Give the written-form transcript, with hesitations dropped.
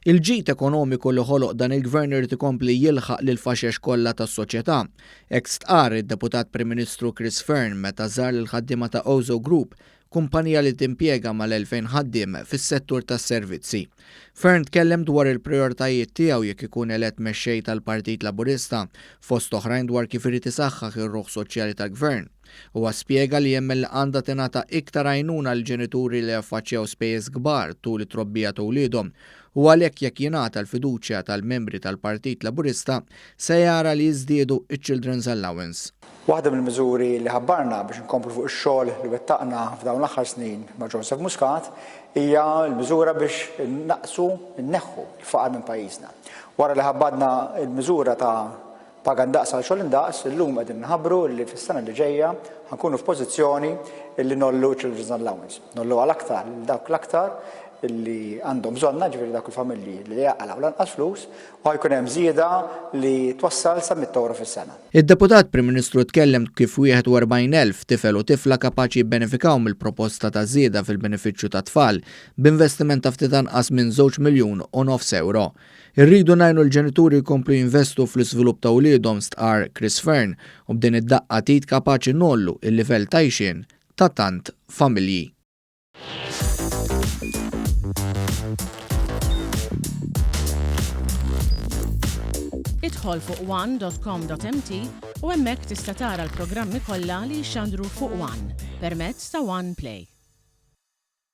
Il-ġid ekonomiku li ħoloq dan il-gvern irid ikompli jilħaq lil faxex kollha tas-soċjetà. Hekk stqarr id-Deputat Prim Ministru Chris Fearn meta żar lill-ħaddiema ta' Ozo Group, kumpanija li timpjega mal-2000 ħaddiem fis-settur tas-servizzi. Fearn tkellem dwar il-prijoritajiet tiegħu jekk ikun elett mexxej tal-Partit Laburista, fost oħrajn dwar kif irid isaħħaħ ir-ruħ soċjali tal-gvern. Huwa spjega li jemmel għandha tingħata iktar għajnuna l-ġenituri li affaċċjaw spejjeż kbar tul it-trobbija ta' wliedhom u għalhekk jekk jingħata l-fiduċja tal-membri tal-Partit Laburista se jara li jiżdiedu iċ-Children's Allowance. Waħda mill-miżuri li ħabbarna biex nkomplu fuq ix-xogħol li wettaqna f'dawn l-aħħar snin ma' Joseph Muscat hija l-miżura biex nneħħu l-faqar minn pajjiżna. Wara li ħabbadna l-miżura ta' paga ndaqs għal xogħol indaqs, illum qegħdin nħabbru li fis-sena li ġejja ħankunu f'pożizzjoni li nollu Children's Allowance. Nollu għal aktar dawk l-aktar illi għandhom bżonna ġifieri dak il-familji li jaqalaw lanqas flus u ħajkun hemm żieda li twassal sa 100 euro fis-sena. Id-Deputat Prim Ministru tkellem kif 41,000 tifel u tifla kapaċi jibbenefikaw mill-proposta ta' żieda fil-benefiċċju ta' tfal b'investiment ta' ftit anqas minn 2.5 miljun euro. Irridu ngħinu l-ġenituri jkomplu jinvestu fl-iżvilupp ta' wliedhom stqarr Chris Fearn u b'din id-daqqa tit kapaċi nollu il-livell ta' għixien ta' tant familji. Idħol fuq one.com.mt u hemmhekk tista' tara l-programmi kollha li jxandru fuq One permezz ta' One Play.